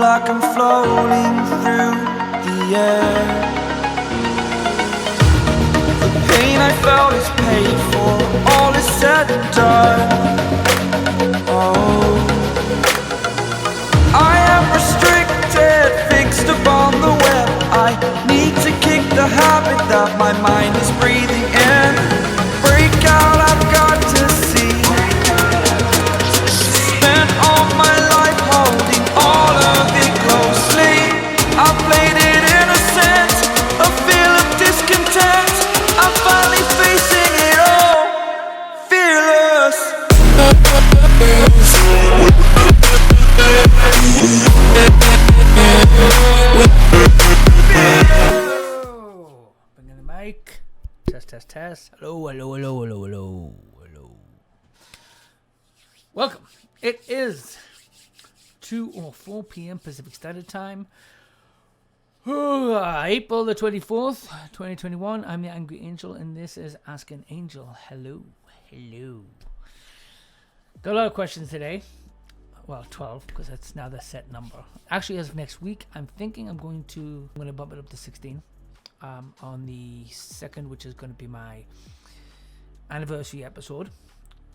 like I'm floating through the air. The pain I felt is paid for, all is said and done. Oh, I am restricted, fixed upon the web. I need to kick the habit that my mind is breathing in. Break out, I've got to see. Spent all my life holding all of it closely. I played it innocent, a feel of discontent. I'm finally facing it all, fearless. Bring in the mic. Test. Hello. Welcome. It is 2 or 4 p.m. Pacific Standard Time. April the 24th, 2021. I'm the Angry Angel, and this is Ask an Angel. Hello. Got a lot of questions today. Well, 12, because that's now the set number. Actually, as of next week, I'm thinking I'm going to bump it up to 16 on the 2nd, which is going to be my anniversary episode.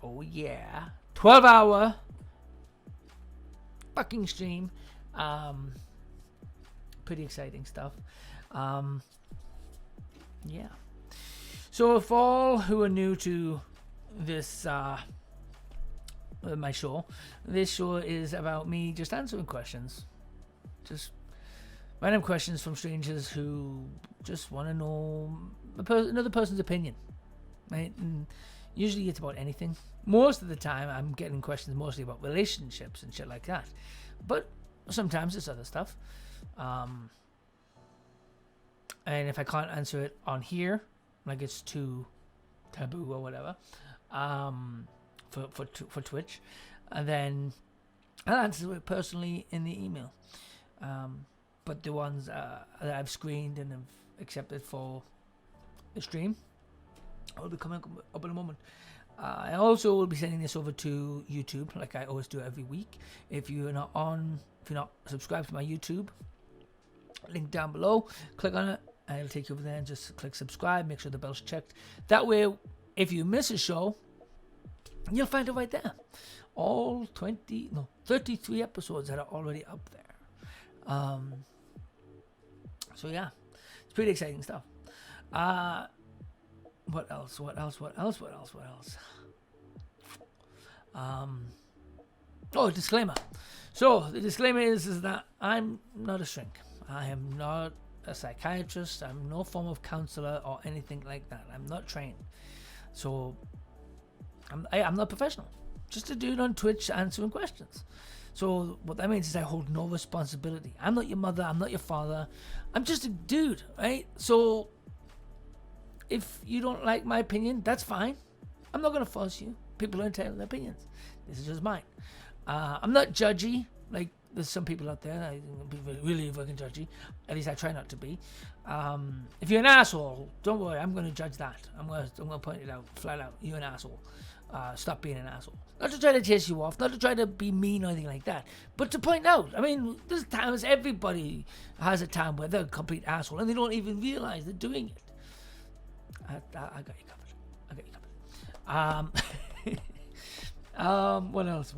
Oh, yeah. 12-hour fucking stream. Pretty exciting stuff. Yeah. So for all who are new to this my show, this show is about me just answering questions. Just random questions from strangers who just want to know another person's opinion. Right? And usually it's about anything. Most of the time I'm getting questions mostly about relationships and shit like that. But sometimes it's other stuff. And if I can't answer it on here, like it's too taboo or whatever, for Twitch, and then I'll answer it personally in the email. But the ones that I've screened and have accepted for the stream will be coming up in a moment. I also will be sending this over to YouTube, like I always do every week. If you're not subscribed to my YouTube, link down below, click on it, and it'll take you over there, and just click subscribe. Make sure the bell's checked. That way, if you miss a show, you'll find it right there. All 33 episodes that are already up there. So yeah, it's pretty exciting stuff. What else? Disclaimer. So the disclaimer is that I'm not a shrink. I am not a psychiatrist. I'm no form of counselor or anything like that. I'm not trained. So I'm not professional. Just a dude on Twitch answering questions. So what that means is I hold no responsibility. I'm not your mother. I'm not your father. I'm just a dude, right? So if you don't like my opinion, that's fine. I'm not going to force you. People are entitled to their opinions. This is just mine. I'm not judgy. Like there's some people out there that are really fucking judgy. At least I try not to be. If you're an asshole, don't worry. I'm going to judge that. I'm going to point it out flat out. You're an asshole. Stop being an asshole. Not to try to chase you off, not to try to be mean or anything like that, but to point out. I mean, there's times everybody has a time where they're a complete asshole and they don't even realize they're doing it. I got you covered. What else?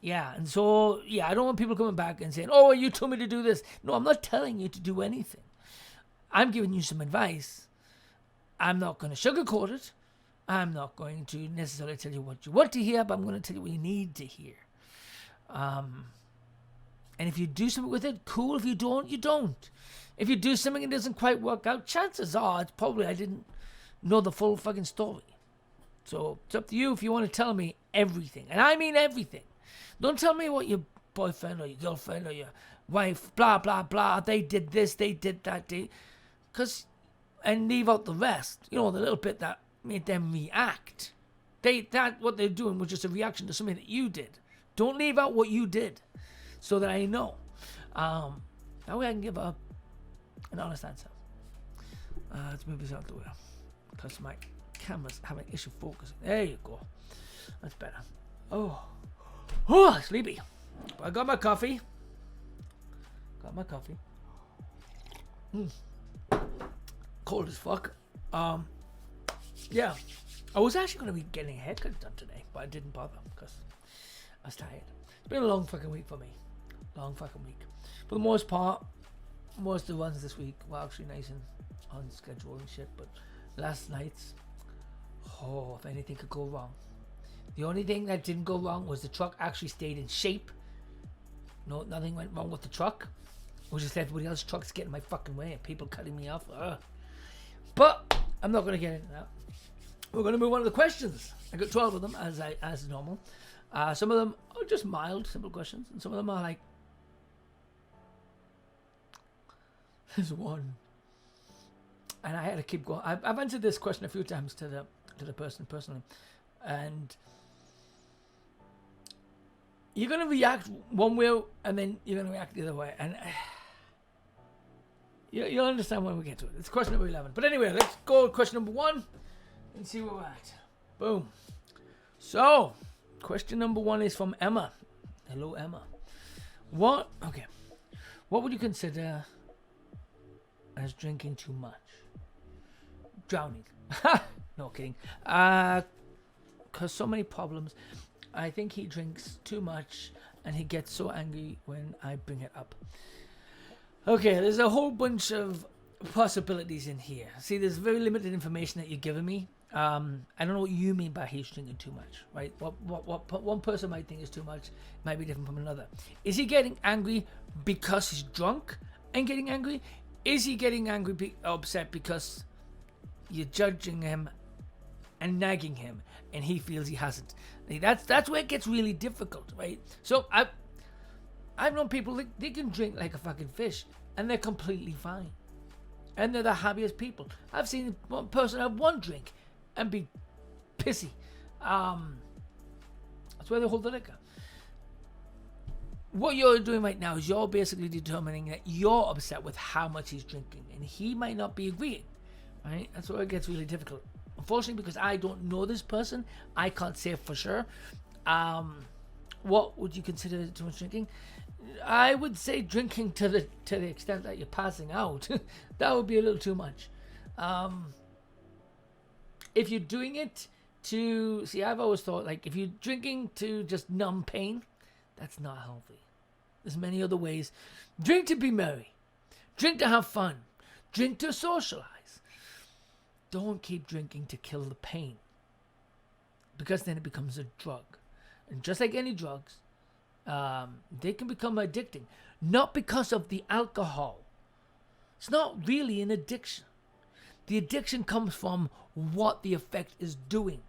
Yeah, and so, yeah, I don't want people coming back and saying, oh, you told me to do this. No, I'm not telling you to do anything. I'm giving you some advice. I'm not going to sugarcoat it. I'm not going to necessarily tell you what you want to hear, but I'm going to tell you what you need to hear. And if you do something with it, cool. If you don't, you don't. If you do something and it doesn't quite work out, chances are it's probably I didn't know the full fucking story. So it's up to you if you want to tell me everything. And I mean everything. Don't tell me what your boyfriend or your girlfriend or your wife, blah, blah, blah, they did this, they did that, and leave out the rest. You know, the little bit that made them react. What they're doing was just a reaction to something that you did. Don't leave out what you did so that I know. That way I can give an honest answer. Let's move this out the way because my camera's having issue focusing. There you go. That's better. Oh. Oh, sleepy. I got my coffee. Cold as fuck. Yeah. I was actually going to be getting a haircut done today, but I didn't bother because I was tired. It's been a long fucking week for me. Long fucking week. For the most part, most of the ones this week were actually nice and on schedule and shit, but last night's, if anything could go wrong. The only thing that didn't go wrong was the truck actually stayed in shape. No, nothing went wrong with the truck. It was just everybody else's trucks getting in my fucking way and people cutting me off. But I'm not going to get into that. We're going to move on to the questions. I got 12 of them as normal. Some of them are just mild, simple questions, and some of them are like. There's one, and I had to keep going. I've answered this question a few times to the person personally, and you're gonna react one way, and then you're gonna react the other way, and you'll understand when we get to it. It's question number 11. But anyway, let's go with question number 1 and see where we're at. Boom. So, question number 1 is from Emma. Hello, Emma. What would you consider as drinking too much? Drowning. No kidding. Cause so many problems. I think he drinks too much and he gets so angry when I bring it up. Okay, there's a whole bunch of possibilities in here. See, there's very limited information that you're giving me. I don't know what you mean by he's drinking too much, right? What one person might think is too much might be different from another. Is he getting angry because he's drunk and getting angry? Is he getting angry, upset because you're judging him and nagging him, and he feels he hasn't? That's where it gets really difficult, right? So I've known people they can drink like a fucking fish, and they're completely fine, and they're the happiest people. I've seen one person have one drink and be pissy. That's where they hold the liquor. What you're doing right now is you're basically determining that you're upset with how much he's drinking, and he might not be agreeing, right? That's where it gets really difficult. Unfortunately, because I don't know this person, I can't say for sure. What would you consider too much drinking? I would say drinking to the extent that you're passing out. That would be a little too much. If you're doing it to I've always thought, like, if you're drinking to just numb pain, that's not healthy. There's many other ways. Drink to be merry. Drink to have fun. Drink to socialize. Don't keep drinking to kill the pain, because then it becomes a drug. And just like any drugs, they can become addicting. Not because of the alcohol. It's not really an addiction. The addiction comes from what the effect is doing.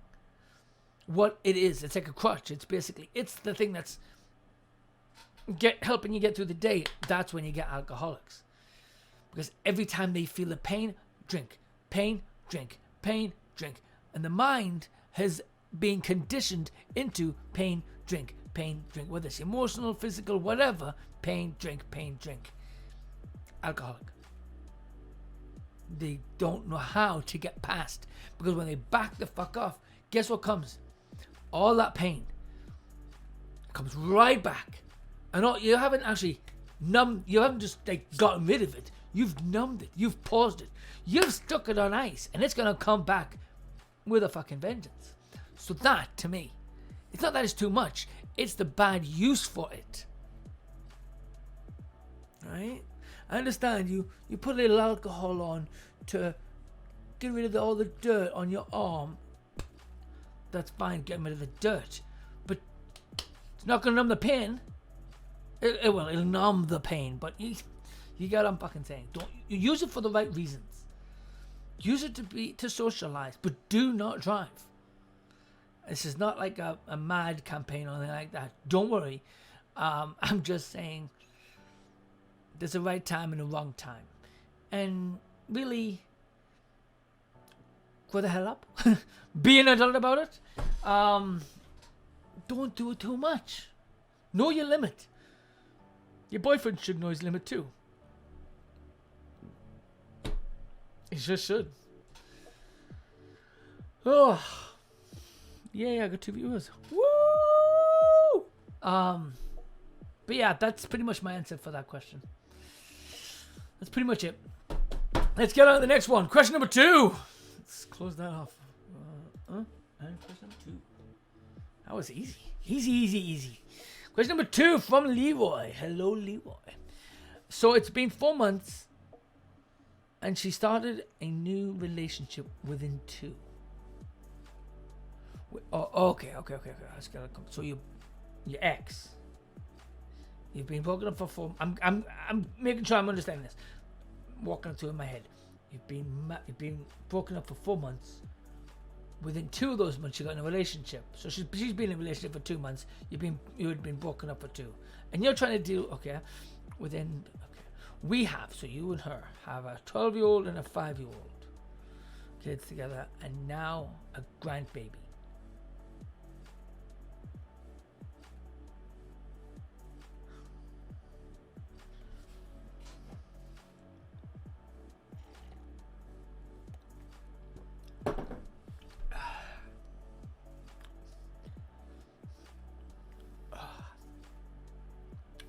What it is. It's like a crutch. It's the thing that's helping you get through the day. That's when you get alcoholics. Because every time they feel the pain, drink. Pain, drink. Pain, drink. And the mind has been conditioned into pain, drink. Pain, drink. Whether it's emotional, physical, whatever. Pain, drink. Pain, drink. Alcoholic. They don't know how to get past. Because when they back the fuck off, guess what comes? All that pain comes right back. And you haven't actually you haven't just like gotten rid of it. You've numbed it. You've paused it. You've stuck it on ice. And it's going to come back with a fucking vengeance. So that, to me, it's not that it's too much. It's the bad use for it. Right? I understand you put a little alcohol on to get rid of all the dirt on your arm. That's fine, getting rid of the dirt. But it's not going to numb the pain. It'll numb the pain, but you get what I'm fucking saying. Don't use it for the right reasons. Use it to socialize, but do not drive. This is not like a mad campaign or anything like that. Don't worry. I'm just saying there's a right time and a wrong time. And really, grow the hell up. Be an adult about it. Don't do it too much. Know your limit. Your boyfriend should know his limit too. He just should. Oh. Yeah, I got 2 viewers. Woo! But yeah, that's pretty much my answer for that question. That's pretty much it. Let's get on to the next one. Question number 2. Let's close that off. And question number 2. That was easy. Easy. Question number 2 from Leroy. Hello, Leroy. So it's been 4 months, and she started a new relationship within 2. Oh, okay. So your ex. You've been broken up for 4. I'm making sure I'm understanding this. Walking it through in my head. You've been broken up for 4 months. Within 2 of those months, you got in a relationship. So she's been in a relationship for 2 months. You had been broken up for 2, and you're trying to deal. Okay. We have, so you and her have a 12-year-old and a 5-year-old kids together, and now a grandbaby.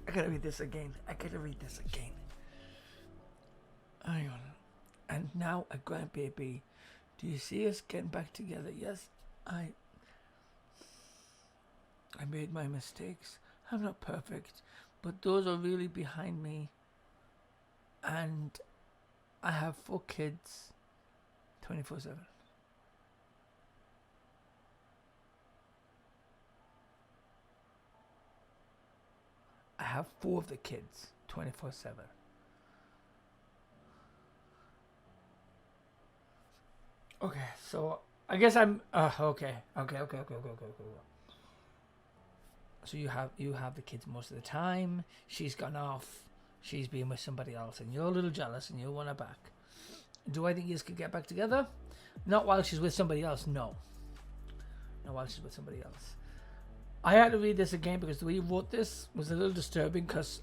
I gotta read this again. Hang on. And now a grandbaby. Do you see us getting back together? Yes, I made my mistakes. I'm not perfect, but those are really behind me. And I have 4 kids, 24/7. I have 4 of the kids, 24/7. Okay, so I guess I'm okay. So you have the kids most of the time. She's gone off. She's been with somebody else, and you're a little jealous, and you want her back. Do I think you could get back together? Not while she's with somebody else. No. Not while she's with somebody else. I had to read this again because the way you wrote this was a little disturbing, because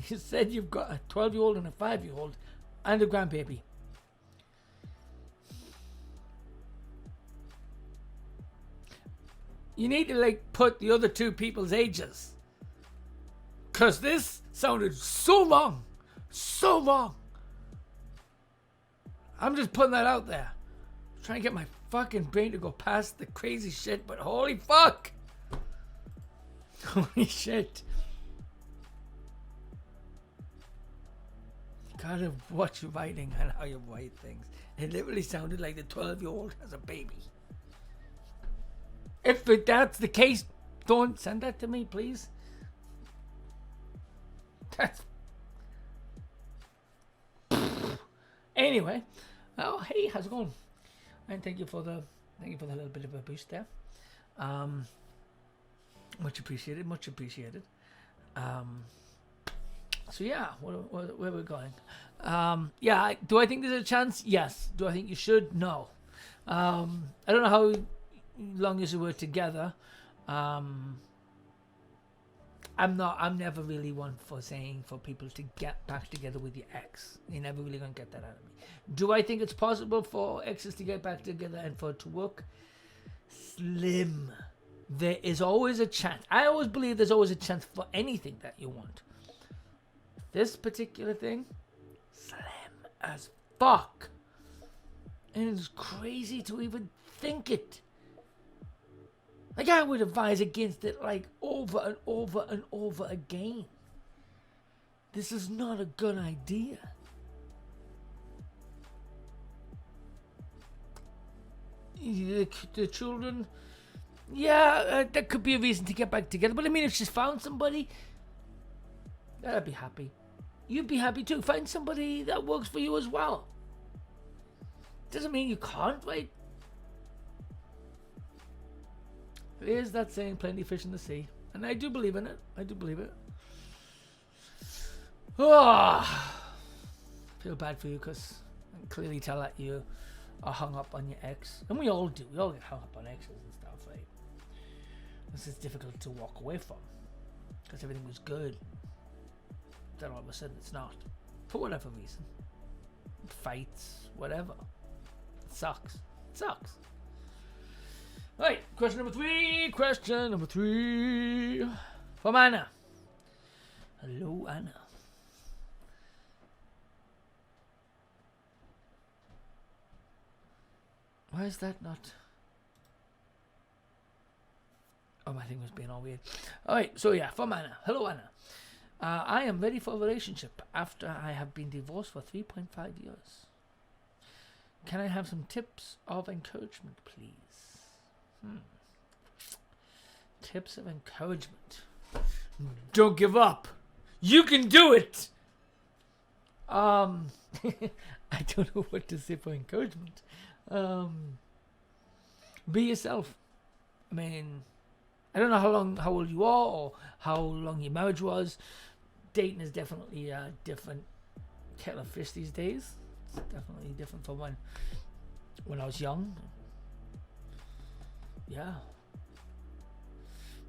you said you've got a 12-year-old and a 5-year-old and a grandbaby. You need to put the other 2 people's ages, because this sounded so wrong. I'm just putting that out there. I'm trying to get my fucking brain to go past the crazy shit, but holy fuck. Holy shit. You gotta watch your writing and how you write things. It literally sounded like the 12-year-old has a baby. If that's the case, don't send that to me, please. That's... Anyway. Oh, hey, how's it going? And thank you for the little bit of a boost there. Much appreciated. So yeah, where we're going? Yeah, do I think there's a chance? Yes. Do I think you should? No. I don't know how long as you were together. I'm never really one for saying for people to get back together with your ex. You're never really gonna get that out of me. Do I think it's possible for exes to get back together and for it to work? Slim. There is always a chance. I always believe there's always a chance for anything that you want. This particular thing, slim as fuck. And it's crazy to even think it. I would advise against it over and over again. This is not a good idea. The children, that could be a reason to get back together. But I mean, if she's found somebody, I'd be happy. You'd be happy too. Find somebody that works for you as well. Doesn't mean you can't, right? There's that saying, plenty of fish in the sea. And I do believe in it. Oh, feel bad for you because I can clearly tell that you are hung up on your ex. And we all do. We all get hung up on exes and stuff, right? This is difficult to walk away from because everything was good. Then all of a sudden it's not. For whatever reason. Fights, whatever. It sucks. Right, question number 3. From From Anna. Hello, Anna. Why is that not? Oh, my thing was being all weird. Alright, so yeah, from Anna. Hello, Anna. I am ready for a relationship after I have been divorced for 3.5 years. Can I have some tips of encouragement, please? Tips of encouragement. Don't give up. You can do it. I don't know what to say for encouragement. Be yourself. I mean, I don't know how old you are or how long your marriage was. Dating is definitely a different kettle of fish these days. It's definitely different from when I was young. Yeah.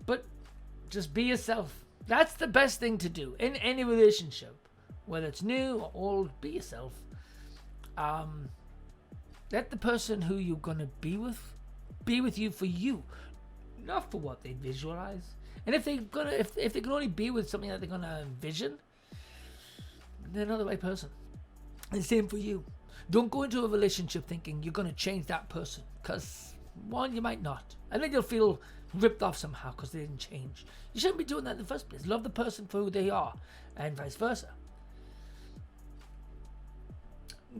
But just be yourself. That's the best thing to do in any relationship. Whether it's new or old, be yourself. Let the person who you're going to be with you for you. Not for what they visualize. And if they can only be with something that they're gonna envision, they're not the right person. And same for you. Don't go into a relationship thinking you're gonna change that person, because one, you might not, and then you'll feel ripped off somehow because they didn't change. You shouldn't be doing that in the first place. Love the person for who they are, and vice versa.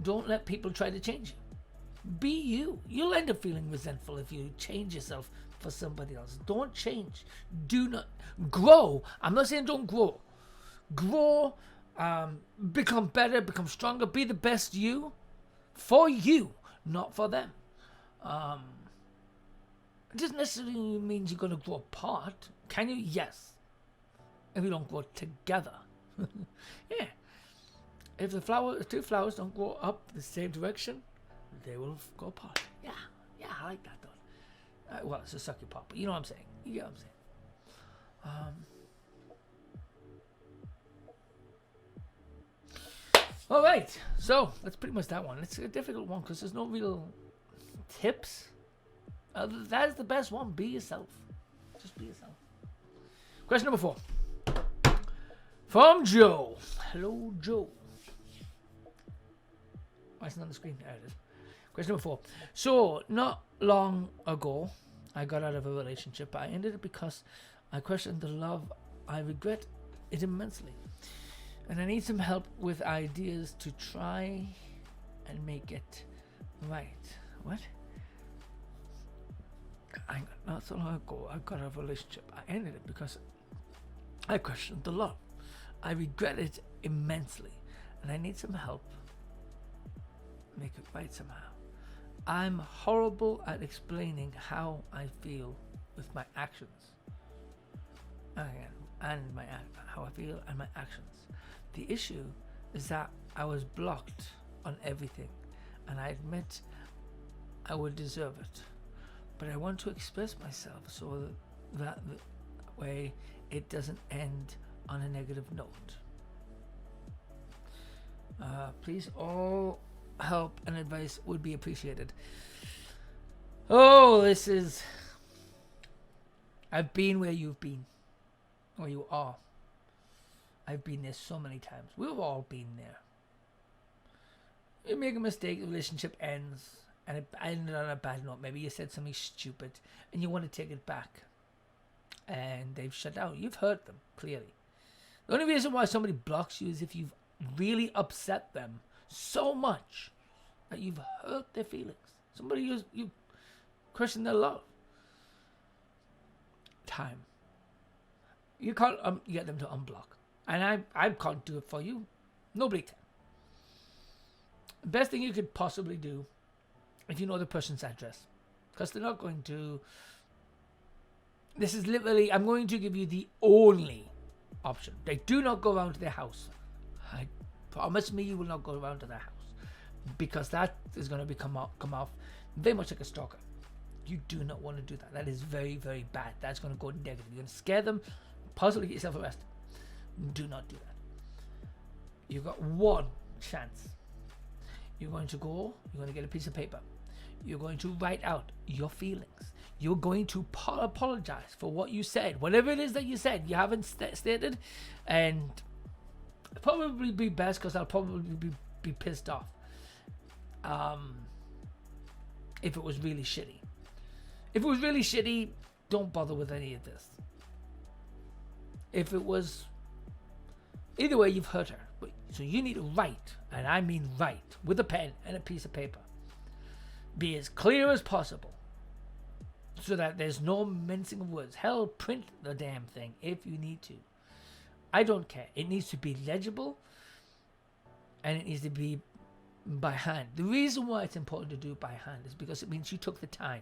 Don't let people try to change you. Be you. You'll end up feeling resentful if you change yourself for somebody else. Don't change. Do not grow. I'm not saying don't grow. Grow, become better, become stronger, be the best you for you, not for them. It doesn't necessarily mean you're going to grow apart. Can you? Yes. If you don't grow together. Yeah. If two flowers don't grow up the same direction, they will go apart. Yeah, I like that thought. Well, it's a sucky part, but you know what I'm saying. You get what I'm saying. All right, so that's pretty much that one. It's a difficult one because there's no real tips. That is the best one. Be yourself. Just be yourself. Question number 4. From Joe. Hello, Joe. Why isn't it on the screen? There it is. Question number 4. So, not long ago, I got out of a relationship. I ended it because I questioned the love. I regret it immensely. And I need some help with ideas to try and make it right. What? Not so long ago, I got out of a relationship. I ended it because I questioned the love. I regret it immensely. And I need some help. Make it right somehow. I'm horrible at explaining how I feel with my actions. How I feel and my actions. The issue is that I was blocked on everything, and I admit I would deserve it. But I want to express myself so that way it doesn't end on a negative note. Please, all help and advice would be appreciated. Oh, I've been where you've been, or you are. I've been there so many times. We've all been there. You make a mistake, the relationship ends, and it ended on a bad note. Maybe you said something stupid, and you want to take it back, and they've shut down. You've hurt them, clearly. The only reason why somebody blocks you is if you've really upset them so much that you've hurt their feelings. Somebody you question their love. Time. You can't get them to unblock. And I can't do it for you. Nobody can. The best thing you could possibly do, if you know the person's address, because they're not going to. This is literally, I'm going to give you the only option. They do not go around to their house. I promise me you will not go around to their house, because that is going to come off very much like a stalker. You do not want to do that. That is very, very bad. That's going to go negative. You're going to scare them, possibly get yourself arrested. Do not do that. You've got one chance. You're going to get a piece of paper. You're going to write out your feelings. you're going to apologize for what you said. Whatever it is that you said, you haven't stated. And probably be best because I'll probably be pissed off. If it was really shitty. If it was really shitty, don't bother with any of this. If it was... Either way, you've hurt her. So you need to write, and I mean write, with a pen and a piece of paper. Be as clear as possible. So that there's no mincing of words. Hell, print the damn thing if you need to. I don't care. It needs to be legible, and it needs to be by hand. The reason why it's important to do it by hand is because it means you took the time.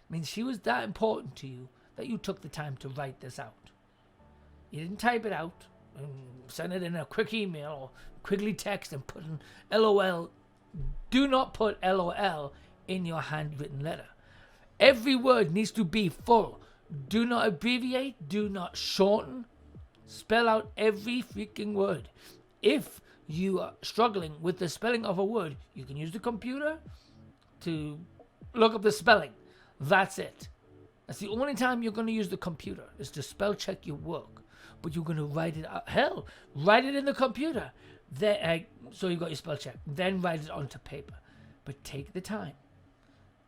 It means she was that important to you that you took the time to write this out. You didn't type it out and send it in a quick email or quickly text and put an LOL. Do not put LOL in your handwritten letter. Every word needs to be full. Do not abbreviate. Do not shorten. Spell out every freaking word. If you are struggling with the spelling of a word, you can use the computer to look up the spelling. That's it. That's the only time you're going to use the computer, is to spell check your work. But you're going to write it out. Hell, write it in the computer. Then, so you've got your spell check. Then write it onto paper. But take the time.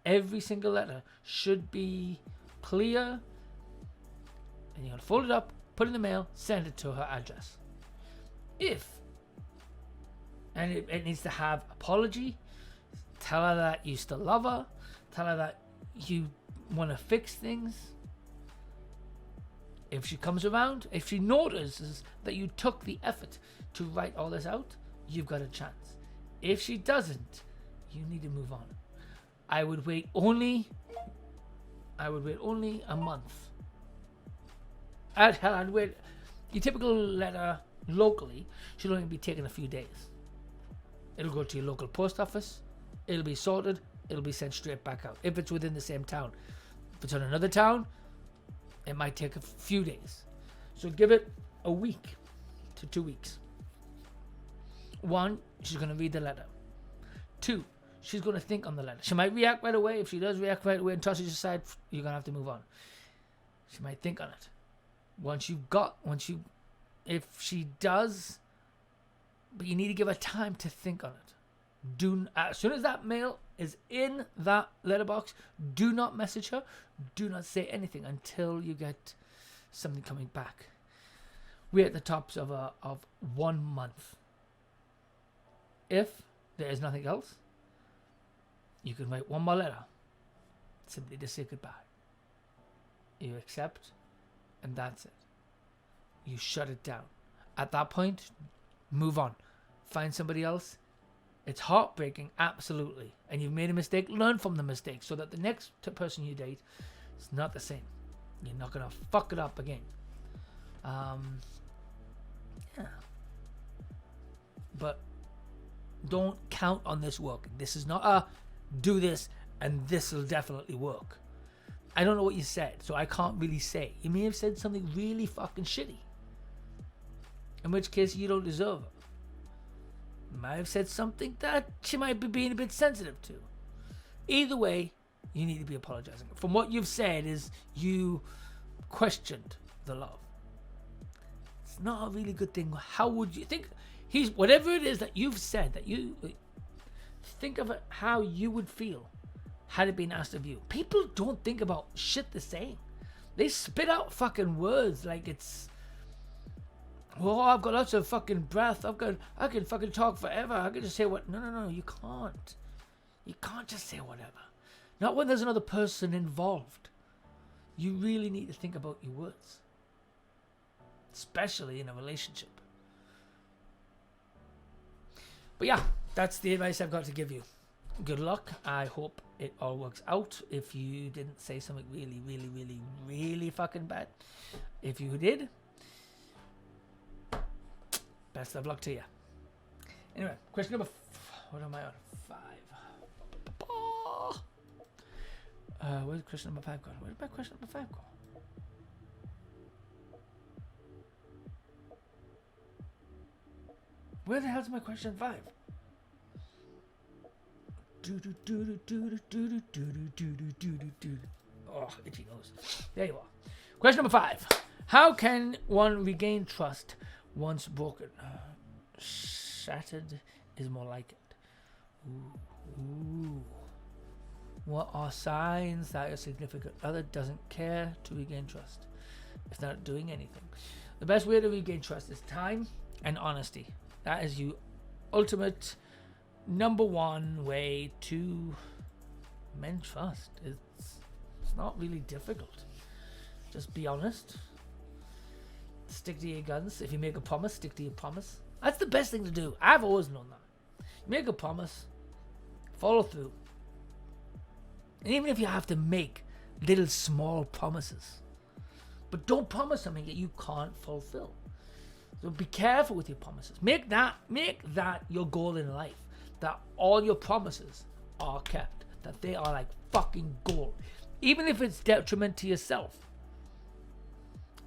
Every single letter should be clear. And you're going to fold it up, put it in the mail, send it to her address. And it needs to have apology. Tell her that you still love her. Tell her that you want to fix things. If she comes around, if she notices that you took the effort to write all this out, you've got a chance. If she doesn't, you need to move on. I would wait only a month. I'd wait. Your typical letter locally should only be taken a few days. It'll go to your local post office. It'll be sorted. It'll be sent straight back out. If it's within the same town. If it's in another town, it might take a few days. So give it a week to 2 weeks. 1, she's going to read the letter. 2, she's going to think on the letter. She might react right away. If she does react right away and tosses it aside, you're going to have to move on. She might think on it. If she does, but you need to give her time to think on it. As soon as that mail is in that letterbox, do not message her. Do not say anything until you get something coming back. We're at the tops of 1 month. If there is nothing else, you can write one more letter, simply to say goodbye. You accept, and that's it. You shut it down. At that point, move on. Find somebody else. It's heartbreaking, absolutely. And you've made a mistake, learn from the mistake so that the next person you date is not the same. You're not going to fuck it up again. Yeah. But don't count on this working. This is not a do this and this will definitely work. I don't know what you said, so I can't really say. You may have said something really fucking shitty. In which case you don't deserve it. Might have said something that she might be being a bit sensitive to. Either way, you need to be apologizing. From what you've said is you questioned the love. It's not a really good thing. How would you think whatever it is that you've said, that you think of it, how you would feel had it been asked of you. People don't think about shit the same. They spit out fucking words like it's, well, I've got lots of fucking breath. I can fucking talk forever. I can just say what. No, you can't. You can't just say whatever. Not when there's another person involved. You really need to think about your words. Especially in a relationship. But yeah, that's the advice I've got to give you. Good luck. I hope it all works out. If you didn't say something really, really, really, really fucking bad. If you did, best of luck to you. Anyway, question number... what am I on? 5. Where's question number 5 gone? Where did my question number 5 go? Where the hell's my question 5? Oh, itchy nose. There you are. Question number 5. How can one regain trust once broken? Shattered is more like it. Ooh. What are signs that your significant other doesn't care to regain trust? If they're not doing anything. The best way to regain trust is time and honesty. That is your ultimate number one way to mend trust. It's not really difficult. Just be honest. Stick to your guns. If you make a promise, stick to your promise. That's the best thing to do. I've always known that. You make a promise, follow through. And even if you have to make little small promises, but don't promise something that you can't fulfill. So be careful with your promises. Make that your goal in life. That all your promises are kept. That they are like fucking gold. Even if it's detriment to yourself.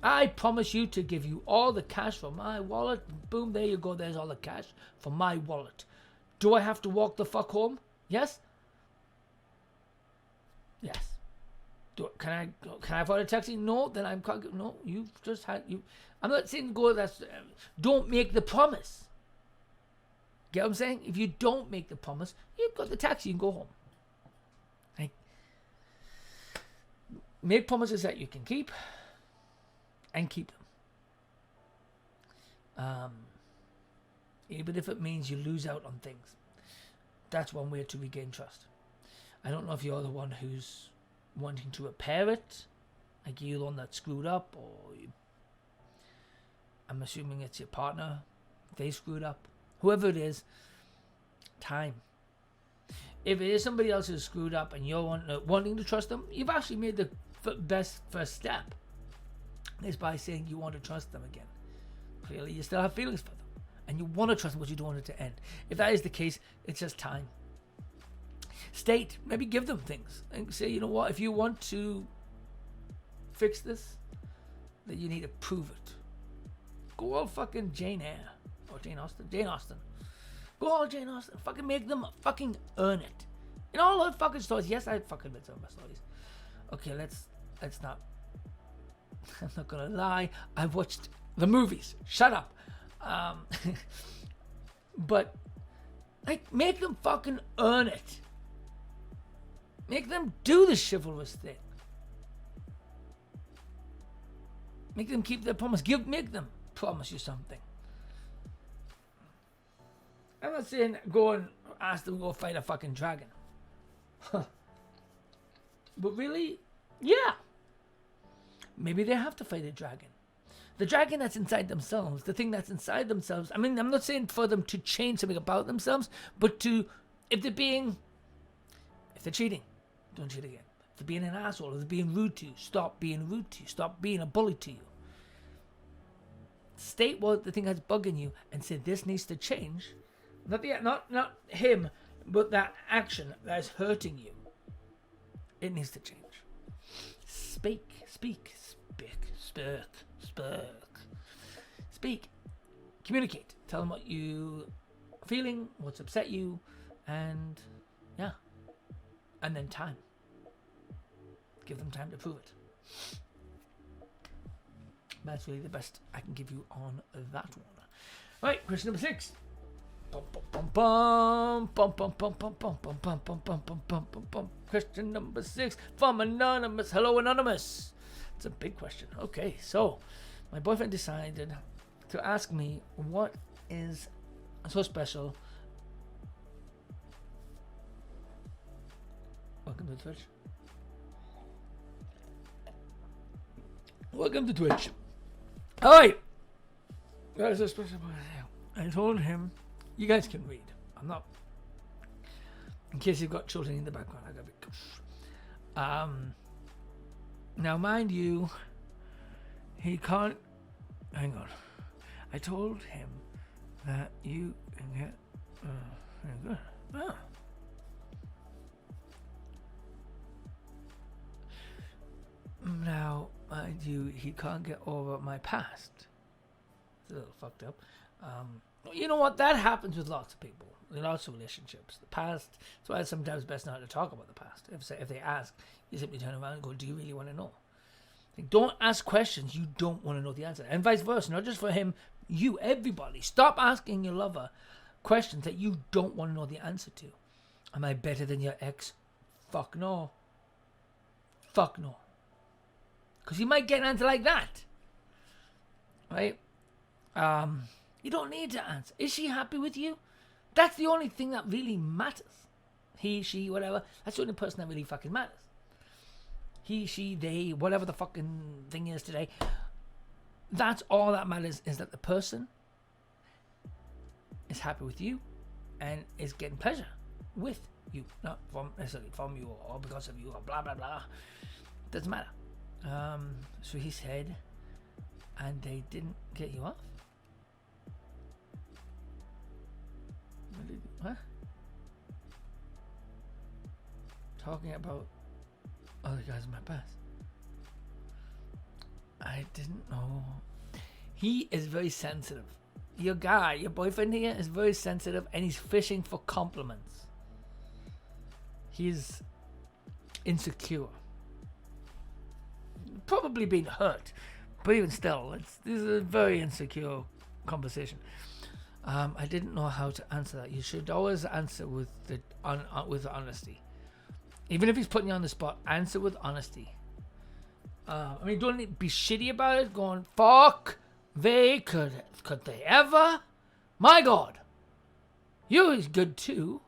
I promise you to give you all the cash from my wallet. Boom, there you go. There's all the cash from my wallet. Do I have to walk the fuck home? Yes? Yes. Can I afford a taxi? No. Then I'm no. You've just had you. I'm not saying go. Don't make the promise. Get what I'm saying? If you don't make the promise, you've got the taxi and go home. Like, make promises that you can keep, and keep them. Even if it means you lose out on things, that's one way to regain trust. I don't know if you're the one who's wanting to repair it, like you're the one that screwed up, or I'm assuming it's your partner, they screwed up. Whoever it is, time. If it is somebody else who's screwed up and you're wanting to trust them, you've actually made the best first step. Is by saying you want to trust them again. Clearly, you still have feelings for them, and you want to trust them, but you don't want it to end. If that is the case, it's just time. State, maybe give them things and say, you know what, if you want to fix this, then you need to prove it. Go all fucking Jane Eyre or Jane Austen. Go all Jane Austen. Fucking make them fucking earn it. In all her fucking stories. Yes, I fucking read some of my stories. Okay, let's not. I'm not gonna lie. I've watched the movies. Shut up. But like, make them fucking earn it. Make them do the chivalrous thing. Make them keep their promise. Make them promise you something. I'm not saying go and ask them to go fight a fucking dragon. But really, yeah. Maybe they have to fight a dragon. The dragon that's inside themselves, the thing that's inside themselves. I mean, I'm not saying for them to change something about themselves, but if they're cheating, don't cheat again. If they're being an asshole, if they're being rude to you, stop being rude to you. Stop being a bully to you. State what the thing that's bugging you and say this needs to change. Not him, but that action that is hurting you. It needs to change. Speak. Communicate. Tell them what you are feeling, what's upset you, and yeah. And then time. Give them time to prove it. That's really the best I can give you on that one. Right, question number 6. Question number 6 from Anonymous. Hello, Anonymous. It's a big question. Okay, so my boyfriend decided to ask me what is so special. Welcome to Twitch. Welcome to Twitch. Alright. What is so special about it? I told him, you guys can read. I'm not. In case you've got children in the background, I gotta be. Now, mind you, he can't. Hang on. I told him that you can get. Good. Ah. Now, mind you, he can't get over my past. It's a little fucked up. You know what? That happens with lots of people, in lots of relationships. The past. That's why it's sometimes best not to talk about the past. If they ask, you simply turn around and go, "Do you really want to know?" Like, don't ask questions you don't want to know the answer, and vice versa. Not just for him, you, everybody. Stop asking your lover questions that you don't want to know the answer to. Am I better than your ex? Fuck no. Fuck no. Because you might get an answer like that. Right? You don't need to answer. Is she happy with you? That's the only thing that really matters. He, she, whatever. That's the only person that really fucking matters. He, she, they, whatever the fucking thing is today. That's all that matters, is that the person is happy with you and is getting pleasure with you, not necessarily from you or because of you or blah blah blah. Doesn't matter. So he said, and they didn't get you off. What? Talking about other guys in my past. I didn't know. He is very sensitive. Your guy, your boyfriend here, is very sensitive, and he's fishing for compliments. He's insecure. Probably been hurt, but even still, this is a very insecure conversation. I didn't know how to answer that. You should always answer with honesty. Even if he's putting you on the spot, answer with honesty. Don't be shitty about it, going, fuck, they could they ever? My God, you is good too,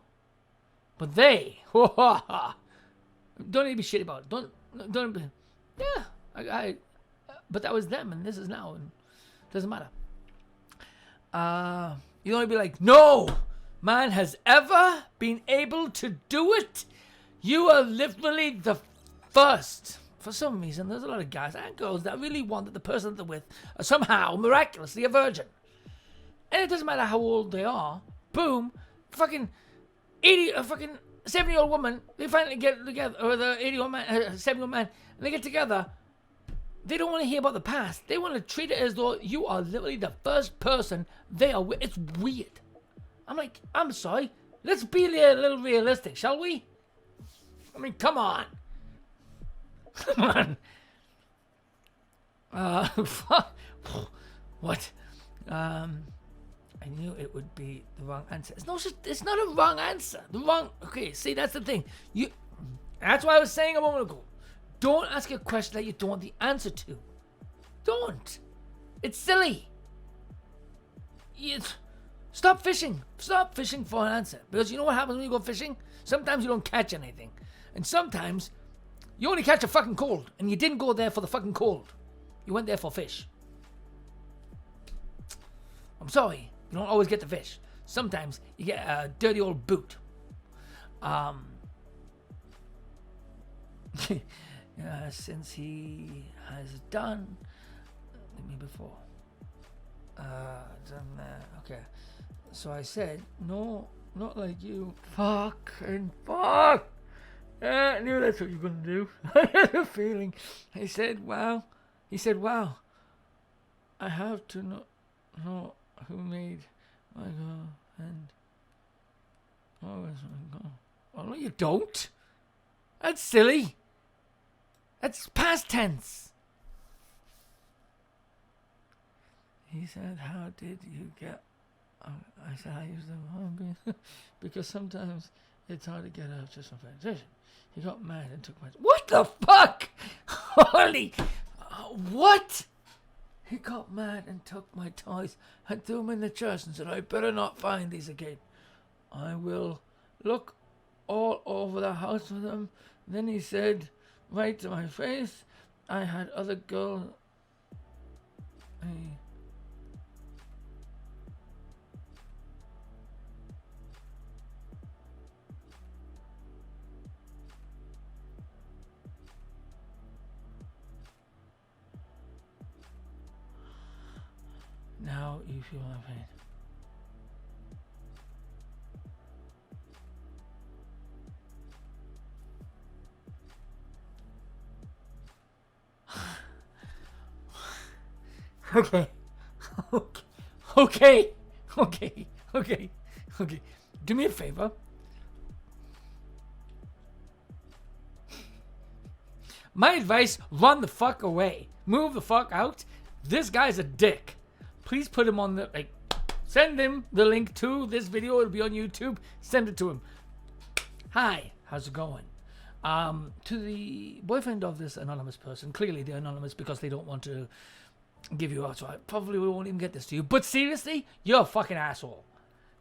but they, don't need to be shitty about it. Don't be, yeah, but that was them, and this is now, and it doesn't matter. You don't be like, no man has ever been able to do it. You are literally the first. For some reason, there's a lot of guys and girls that really want that the person that they're with are somehow miraculously a virgin. And it doesn't matter how old they are. Boom, fucking 70-year-old woman, they finally get together, or the 80-year-old man, 70-year-old man, and they get together. They don't want to hear about the past. They want to treat it as though you are literally the first person they are with. It's weird. I'm like, I'm sorry. Let's be a little realistic, shall we? I mean, come on. Come on. What? I knew it would be the wrong answer. It's not a wrong answer. Okay, see, that's the thing. That's why I was saying a moment ago. Don't ask a question that you don't want the answer to. Don't. It's silly. Stop fishing. Stop fishing for an answer. Because you know what happens when you go fishing? Sometimes you don't catch anything. And sometimes you only catch a fucking cold. And you didn't go there for the fucking cold. You went there for fish. I'm sorry. You don't always get the fish. Sometimes you get a dirty old boot. Since he has done me before. Okay. So I said, no, not like you. Fuck. I knew that's what you were going to do. I had a feeling. He said, wow. I have to know who made my girl and always my girl. Oh, no, you don't. That's silly. That's past tense. He said, how did you get... I said, I used the wrong because sometimes it's hard to get out just from transition. He got mad and took my... What the fuck? Holy... what? He got mad and took my toys and threw them in the church and said, I better not find these again. I will look all over the house for them. Then he said, right to my face, I had other girls. Now you feel my pain. Okay. Okay. Do me a favor. My advice, run the fuck away. Move the fuck out. This guy's a dick. Please put him on the, send him the link to this video. It'll be on YouTube. Send it to him. Hi, how's it going? To the boyfriend of this anonymous person. Clearly they're anonymous because they don't want to give you out, so I probably won't even get this to you. But seriously, you're a fucking asshole.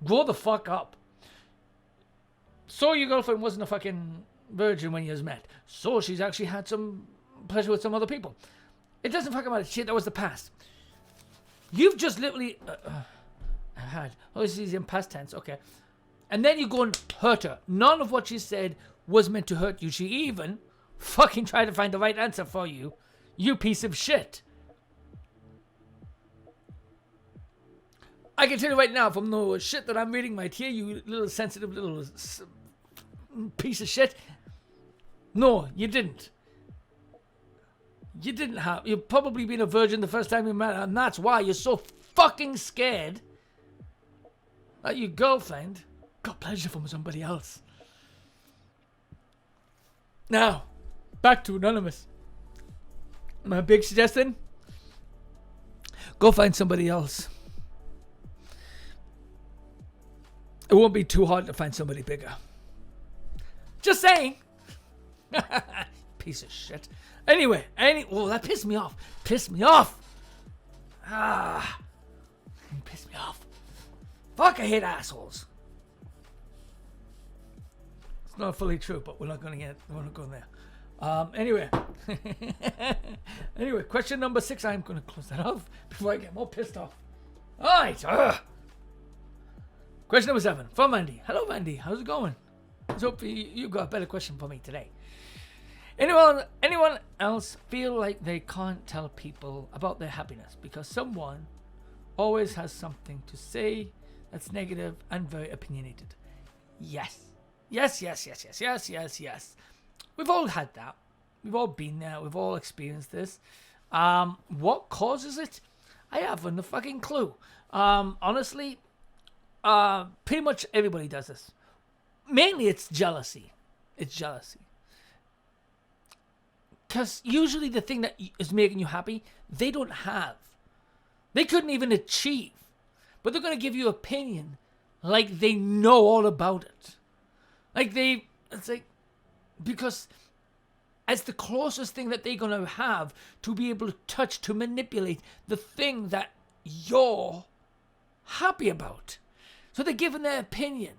Grow the fuck up. So your girlfriend wasn't a fucking virgin when you was met. So she's actually had some pleasure with some other people. It doesn't fucking matter. Shit, that was the past. You've just literally had. Oh, this is in past tense. Okay. And then you go and hurt her. None of what she said was meant to hurt you. She even fucking tried to find the right answer for you. You piece of shit. I can tell you right now from the shit that I'm reading right here, you little sensitive little piece of shit. No, you didn't. You didn't have. You've probably been a virgin the first time you met her, and that's why you're so fucking scared that your girlfriend got pleasure from somebody else. Now, back to Anonymous. My big suggestion, go find somebody else. It won't be too hard to find somebody bigger. Just saying. Piece of shit. Anyway, that pissed me off. Pissed me off. Pissed me off. Fuck, I hate assholes. It's not fully true, but we're not going there. Anyway, question number 6. I'm going to close that off before I get more pissed off. All right. Question number 7 from Andy. Hello, Andy. How's it going? Let's hope you've got a better question for me today. Anyone else feel like they can't tell people about their happiness because someone always has something to say that's negative and very opinionated? Yes. Yes. We've all had that. We've all been there. We've all experienced this. What causes it? I haven't a fucking clue. Honestly, pretty much everybody does this. Mainly it's jealousy. Because usually the thing that is making you happy, they don't have. They couldn't even achieve. But they're going to give you opinion like they know all about it. Because it's the closest thing that they're going to have to be able to touch, to manipulate the thing that you're happy about. So they're giving their opinion.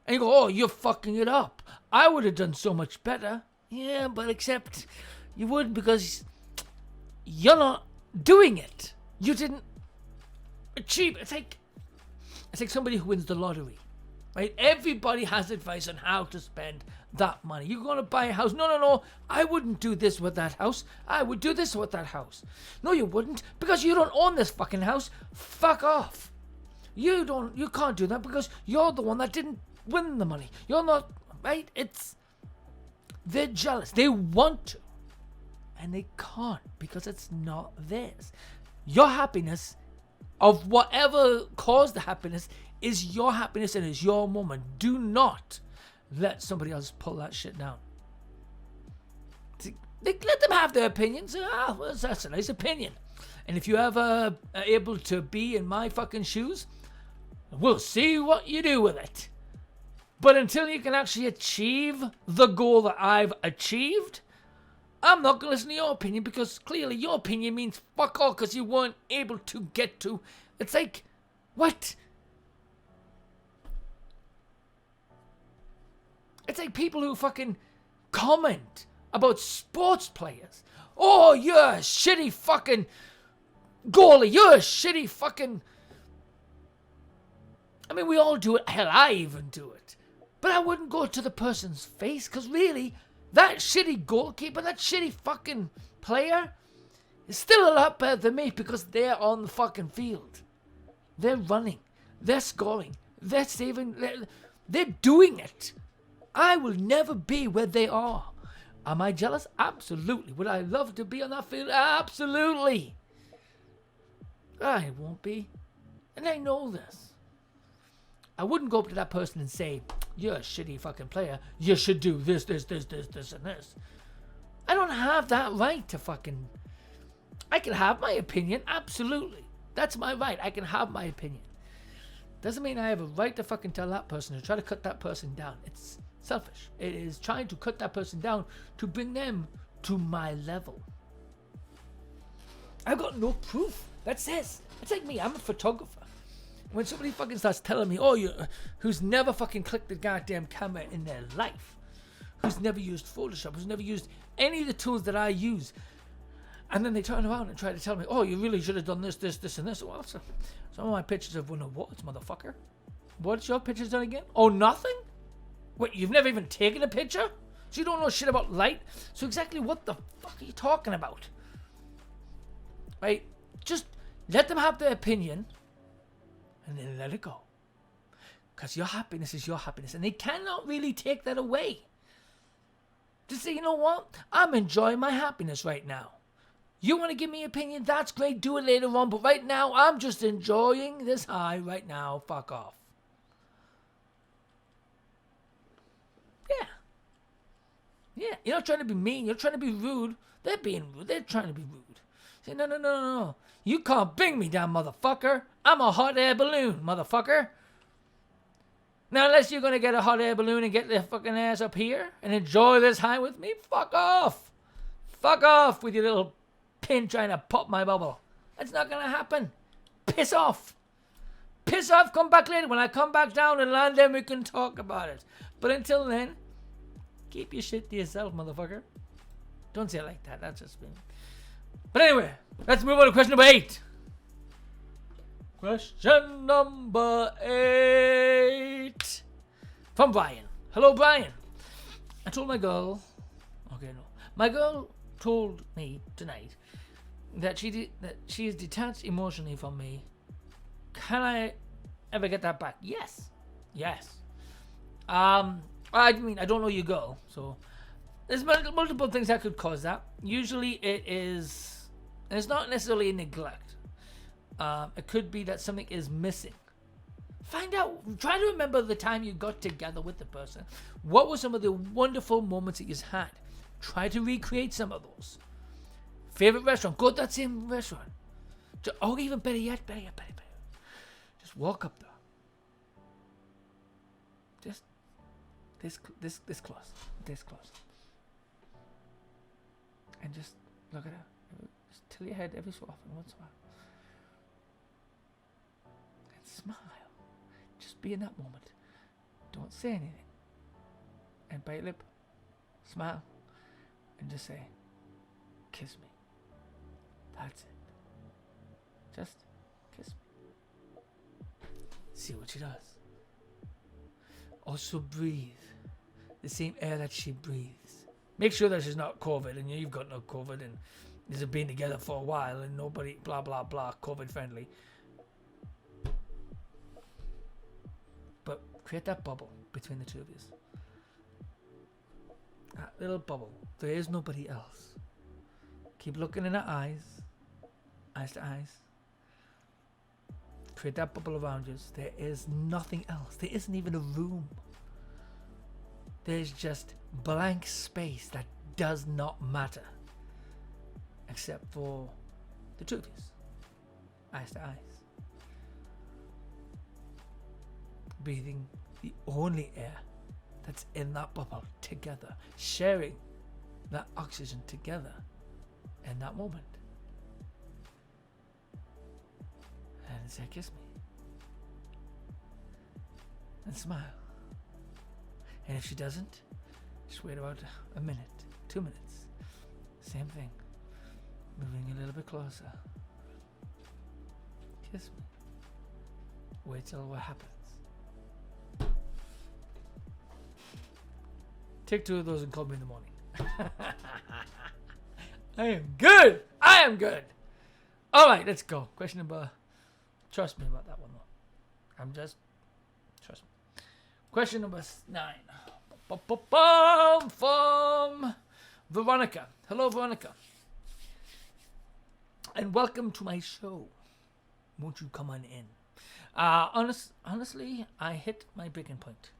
And you go, oh, you're fucking it up. I would have done so much better. Yeah, but except you wouldn't because you're not doing it. You didn't achieve. It's like somebody who wins the lottery, right? Everybody has advice on how to spend that money. You're going to buy a house. No. I wouldn't do this with that house. I would do this with that house. No, you wouldn't because you don't own this fucking house. Fuck off. You can't do that because you're the one that didn't win the money. You're not, right? They're jealous. They want to. And they can't because it's not theirs. Your happiness, of whatever caused the happiness, is your happiness and is your moment. Do not let somebody else pull that shit down. Let them have their opinions. Well, that's a nice opinion. And if you ever are able to be in my fucking shoes, we'll see what you do with it. But until you can actually achieve the goal that I've achieved, I'm not going to listen to your opinion because clearly your opinion means fuck all because you weren't able to get to. It's like, what? It's like people who fucking comment about sports players. Oh, you're a shitty fucking goalie. You're a shitty fucking... I mean, we all do it. Hell, I even do it. But I wouldn't go to the person's face because really, that shitty goalkeeper, that shitty fucking player is still a lot better than me because they're on the fucking field. They're running. They're scoring. They're saving. They're doing it. I will never be where they are. Am I jealous? Absolutely. Would I love to be on that field? Absolutely. I won't be. And I know this. I wouldn't go up to that person and say, you're a shitty fucking player. You should do this, and this. I don't have that right to fucking... I can have my opinion, absolutely. That's my right. I can have my opinion. Doesn't mean I have a right to fucking tell that person to try to cut that person down. It's selfish. It is trying to cut that person down to bring them to my level. I've got no proof. That's it. It's like me. I'm a photographer. When somebody fucking starts telling me, who's never fucking clicked the goddamn camera in their life, who's never used Photoshop, who's never used any of the tools that I use, and then they turn around and try to tell me, you really should have done this, and this. Well, some of my pictures have won awards, motherfucker. What's your pictures done again? Oh, nothing? Wait, you've never even taken a picture? So you don't know shit about light? So exactly what the fuck are you talking about? Right? Just let them have their opinion and then let it go. Because your happiness is your happiness. And they cannot really take that away. Just say, you know what? I'm enjoying my happiness right now. You want to give me an opinion? That's great. Do it later on. But right now, I'm just enjoying this high right now. Fuck off. Yeah. You're not trying to be mean. You're trying to be rude. They're being rude. They're trying to be rude. Say, no. You can't bring me down, motherfucker. I'm a hot air balloon, motherfucker. Now, unless you're going to get a hot air balloon and get their fucking ass up here and enjoy this high with me, fuck off. Fuck off with your little pin trying to pop my bubble. That's not going to happen. Piss off. Piss off, come back later. When I come back down and land, then we can talk about it. But until then, keep your shit to yourself, motherfucker. Don't say it like that. That's just me. But anyway, let's move on to question number 8. Question number 8. From Brian. Hello, Brian. I told my girl... My girl told me tonight that she is detached emotionally from me. Can I ever get that back? Yes. I mean, I don't know your girl, so there's multiple things that could cause that. Usually it is... And it's not necessarily neglect. It could be that something is missing. Find out. Try to remember the time you got together with the person. What were some of the wonderful moments that you had? Try to recreate some of those. Favorite restaurant. Go to that same restaurant. Or even better yet. Just walk up there. Just this close. And just look at her. Just tilt your head every so often, once in a while. And smile. Just be in that moment. Don't say anything. And bite your lip. Smile. And just say, kiss me. That's it. Just kiss me. See what she does. Also breathe. The same air that she breathes. Make sure that she's not COVID and you've got no COVID and they've been together for a while and nobody blah blah blah COVID friendly. But create that bubble between the two of you. That little bubble. There is nobody else. Keep looking in her eyes to eyes. Create that bubble around you. There is nothing else. There isn't even a room. There's just blank space that does not matter. Except for the two of you. Eyes to eyes. Breathing the only air that's in that bubble together. Sharing that oxygen together in that moment. And say, kiss me. And smile. And if she doesn't, just wait about a minute, 2 minutes. Same thing. Moving a little bit closer. Kiss me. Wait till what happens. Take 2 of those and call me in the morning. I am good. All right, let's go. Question number... Trust me about that one, though. Trust me. Question number 9. From Veronica. Hello, Veronica. And welcome to my show. Won't you come on in? Honestly, I hit my breaking point.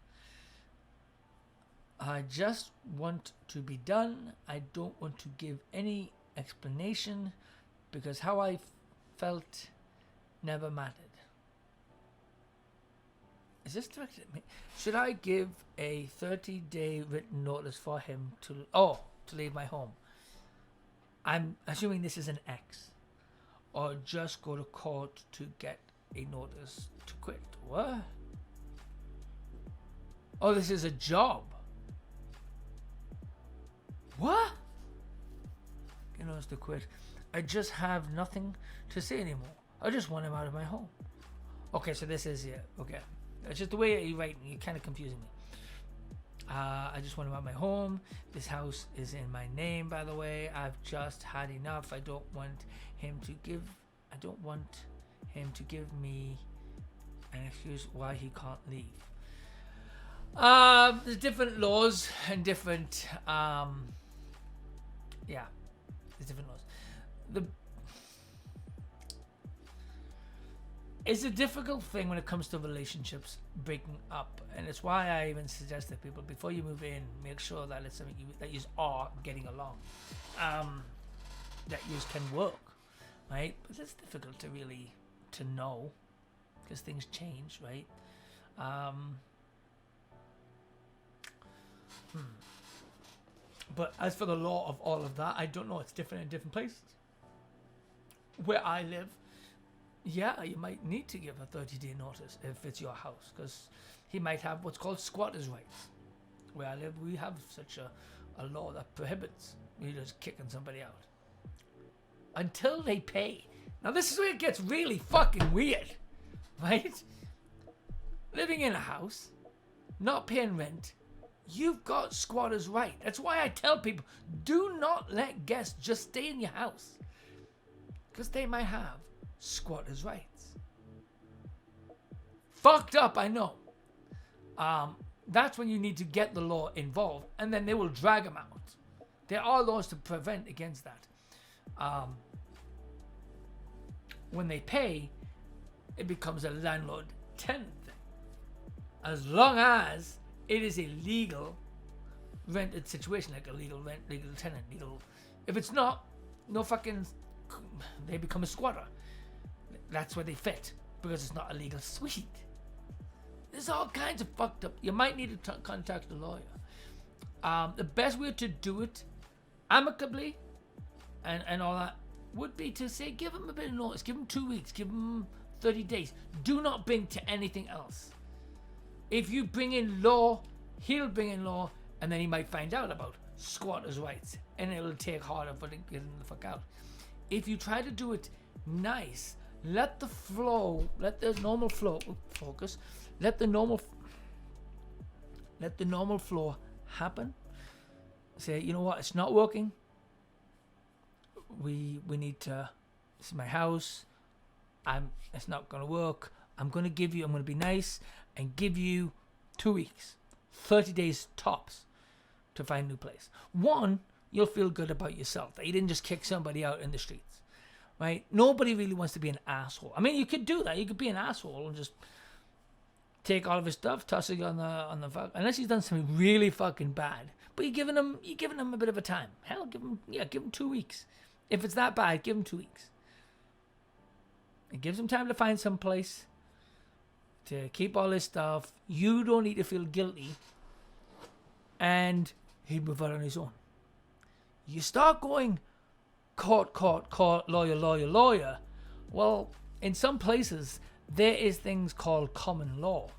I just want to be done. I don't want to give any explanation because how I felt never mattered. Is this directed at me? Should I give a 30-day written notice for him to leave my home? I'm assuming this is an ex. Or just go to court to get a notice to quit. What? Oh, this is a job. What? Get notice to quit. I just have nothing to say anymore. I just want him out of my home. Okay, so this is it. Okay. It's just the way you write, you're kind of confusing me. I just want him out of my home. This house is in my name, by the way. I've just had enough. I don't want him to give me an excuse why he can't leave. There's different laws and different there's different laws. It's a difficult thing when it comes to relationships breaking up, and it's why I even suggest that people, before you move in, make sure that it's something that you are getting along, that you can work, right? But it's difficult to know because things change, right? But as for the law of all of that, I don't know. It's different in different places. Where I live, yeah, you might need to give a 30-day notice if it's your house, because he might have what's called squatters' rights. Where I live, we have such a law that prohibits you just kicking somebody out until they pay. Now this is where it gets really fucking weird, right? Living in a house, not paying rent, you've got squatters' right. That's why I tell people, do not let guests just stay in your house, because they might have squatters' rights. Fucked up, I know. That's when you need to get the law involved, and then they will drag them out. There are laws to prevent against that. When they pay, it becomes a landlord-tenant thing. As long as it is a legal rented situation, like a legal rent, legal tenant, legal. If it's not, no fucking, they become a squatter. That's where they fit, because it's not a legal suite. There's all kinds of fucked up. You might need to contact a lawyer. The best way to do it amicably and all that would be to say, give him a bit of notice, give him 2 weeks, give him 30 days. Do not bring to anything else. If you bring in law, he'll bring in law, and then he might find out about squatters' rights, and it will take harder for him to get him the fuck out. If you try to do it nice, let the normal flow happen. Say, you know what, it's not working. We need to. This is my house. It's not gonna work. I'm gonna be nice and give you 2 weeks, 30 days tops, to find a new place. One, you'll feel good about yourself that you didn't just kick somebody out in the streets, right? Nobody really wants to be an asshole. I mean, you could do that. You could be an asshole and just take all of his stuff, toss it on the fuck, unless he's done something really fucking bad. But you're giving him a bit of a time. Hell, give him 2 weeks. If it's that bad, give him 2 weeks. It gives him time to find some place to keep all his stuff. You don't need to feel guilty, and he'll move out on his own. You start going court, lawyer. Well, in some places, there is things called common law.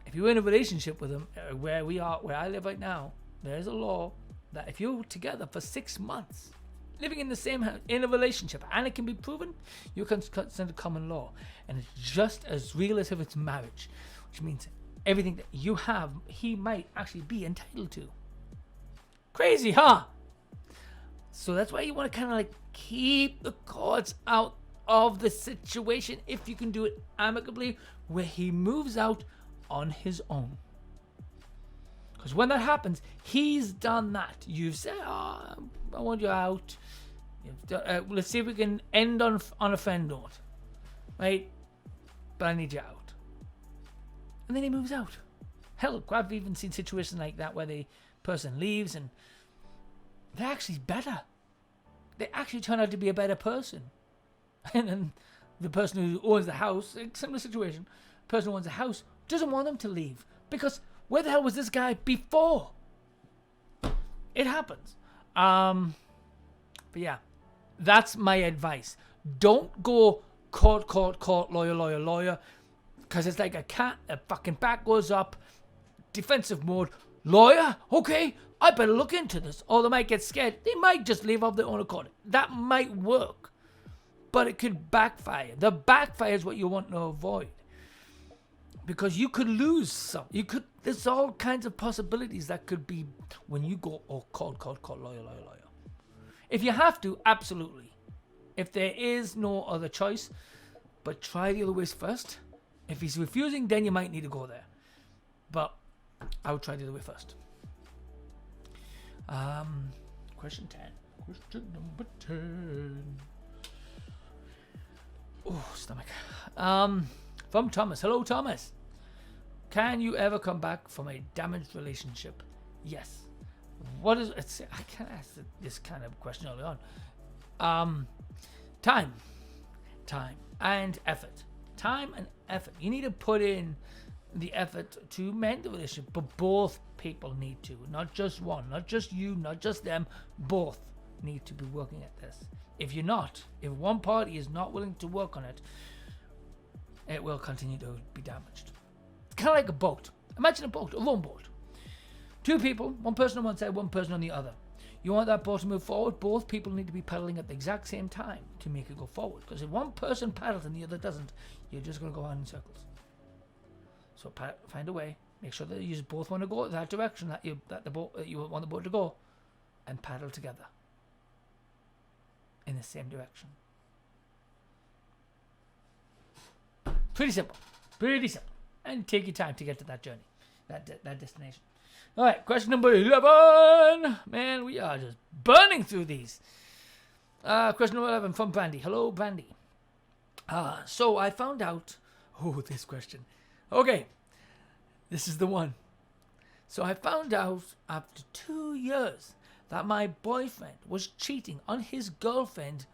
If you're in a relationship with him, where I live right now, there's a law that if you're together for 6 months, living in the same house, in a relationship, and it can be proven, you can consent to common law. And it's just as real as if it's marriage, which means everything that you have, he might actually be entitled to. Crazy, huh? So that's why you want to kind of like keep the courts out of the situation, if you can do it amicably, where he moves out on his own. Because when that happens, he's done that. You've said, I want you out. Let's see if we can end on a friend note. right? But I need you out. And then he moves out. Hell, I've even seen situations like that where the person leaves and they're actually better. They actually turn out to be a better person. And then the person who owns the house, similar situation, the person who owns the house doesn't want them to leave. Because where the hell was this guy before? It happens. But yeah, that's my advice. Don't go court, lawyer. Because it's like a cat, a fucking back goes up, defensive mode. Lawyer? Okay, I better look into this. Or they might get scared. They might just leave of their own accord. That might work. But it could backfire. The backfire is what you want to avoid. Because you could lose some. There's all kinds of possibilities that could be when you go, court, lawyer. If you have to, absolutely. If there is no other choice, but try the other ways first. If he's refusing, then you might need to go there. But I would try the other way first. Question 10. Question number 10. Oh, stomach. From Thomas. Hello, Thomas. Can you ever come back from a damaged relationship? Yes. What is it? I can't ask this kind of question early on. Time and effort. Time and effort. You need to put in the effort to mend the relationship, but both people need to. Not just one, not just you, not just them. Both need to be working at this. If one party is not willing to work on it, it will continue to be damaged. It's kind of like a boat. Imagine a lone boat. Two people, one person on one side, one person on the other. You want that boat to move forward, both people need to be paddling at the exact same time to make it go forward. Because if one person paddles and the other doesn't, you're just going to go on in circles. So find a way. Make sure that you both want to go that direction that you want the boat to go, and paddle together in the same direction. Pretty simple. And take your time to get to that journey, that destination. All right, question number 11. Man, we are just burning through these. Question number 11 from Brandy. Hello, Brandy. So I found out. Oh, this question. Okay, this is the one. So I found out after 2 years that my boyfriend was cheating on his girlfriend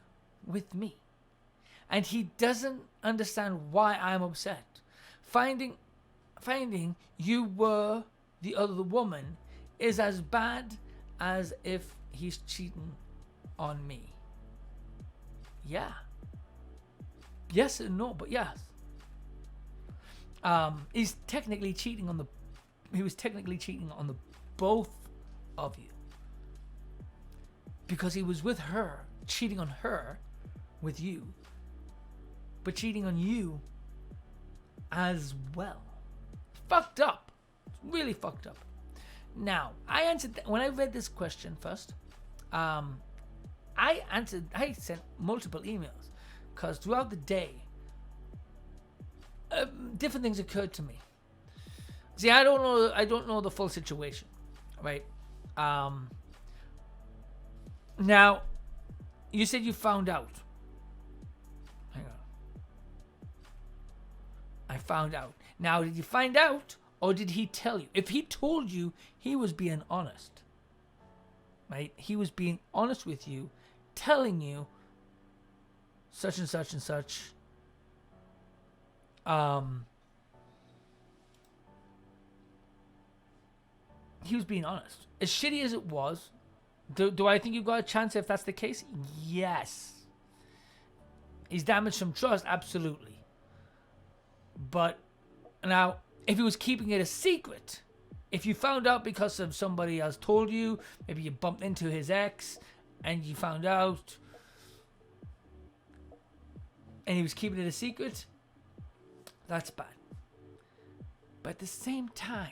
with me. And he doesn't understand why I'm upset. Finding you were the other woman is as bad as if he's cheating on me. Yeah. Yes and no, but yes. He was technically cheating on the both of you. Because he was with her, cheating on her with you, but cheating on you as well. Fucked up. It's really fucked up. Now, I answered when I read this question first. I sent multiple emails because throughout the day, different things occurred to me. See, I don't know the full situation, right? Now, you said you found out. Hang on. I found out. Now, did you find out, or did he tell you? If he told you, he was being honest, right? He was being honest with you, telling you such and such and such. He was being honest. As shitty as it was, do I think you've got a chance if that's the case? Yes. He's damaged some trust, absolutely. But now, if he was keeping it a secret, if you found out because of somebody else told you, maybe you bumped into his ex and you found out, and he was keeping it a secret, that's bad. But at the same time,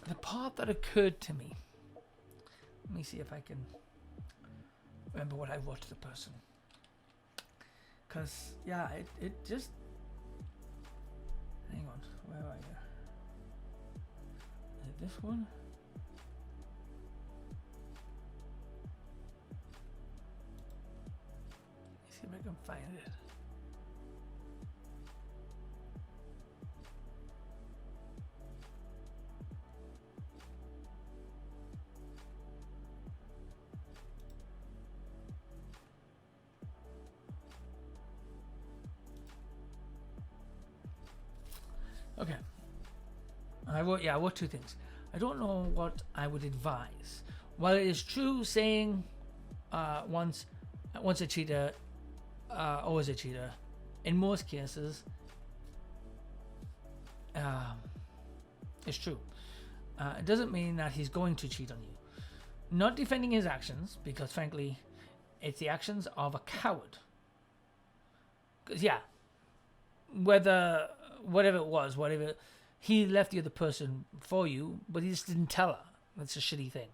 the part that occurred to me, let me see if I can remember what I wrote to the person. Because, yeah, it just... Hang on, where are you? Is it this one? can find it. Okay. I wrote two things. I don't know what I would advise. While it is true saying once a cheater, always a cheater, in most cases, it's true. It doesn't mean that he's going to cheat on you. Not defending his actions, because frankly, it's the actions of a coward. Because whatever it was, he left the other person for you, but he just didn't tell her. That's a shitty thing.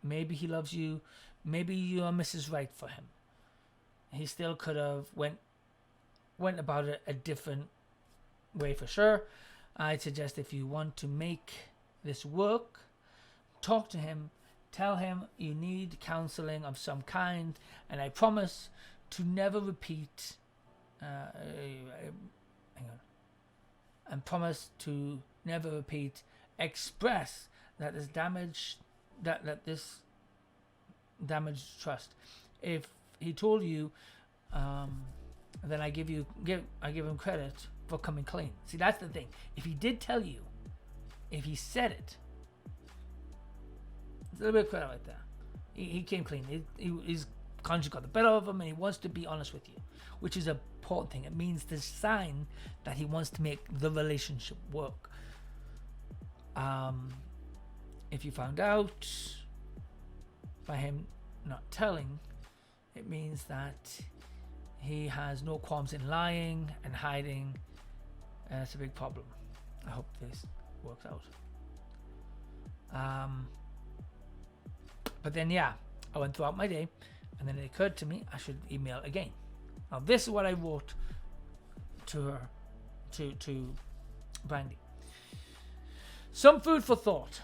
Maybe he loves you. Maybe you are Mrs. Right for him. He still could have went about it a different way for sure. I'd suggest if you want to make this work, talk to him, tell him you need counseling of some kind, and I promise to never repeat. And promise to never repeat. Express that this damaged trust. If he told you, then I give him credit for coming clean. See, that's the thing. If he did tell you, if he said it, it's a little bit of credit right there. He came clean. His conscience got the better of him, and he wants to be honest with you, which is an important thing. It means the sign that he wants to make the relationship work. If you found out by him not telling, it means that he has no qualms in lying and hiding, and it's a big problem. I hope this works out. But then I went throughout my day, and then it occurred to me I should email again. Now this is what I wrote to her, to Brandy. Some food for thought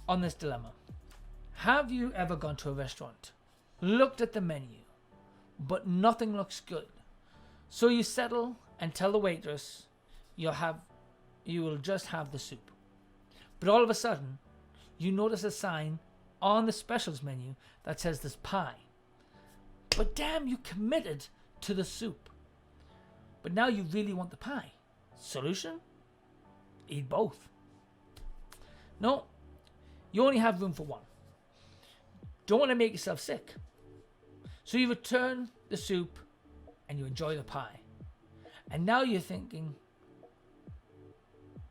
on this dilemma. Have you ever gone to a restaurant, looked at the menu, but nothing looks good, so you settle and tell the waitress you will just have the soup, but all of a sudden you notice a sign on the specials menu that says there's pie, but damn, you committed to the soup, but now you really want the pie. Solution? Eat both. No, you only have room for one. Don't want to make yourself sick, so you return the soup and you enjoy the pie, and now you're thinking,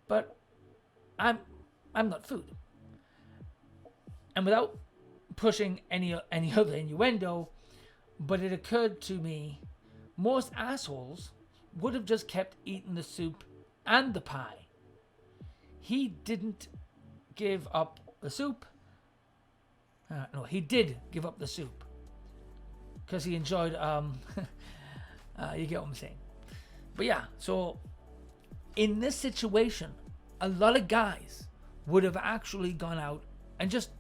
but I'm not food. And without pushing any other innuendo, but it occurred to me, most assholes would have just kept eating the soup and the pie. He didn't give up the soup. No, he did give up the soup because he enjoyed. You get what I'm saying. But yeah, so in this situation, a lot of guys would have actually gone out and just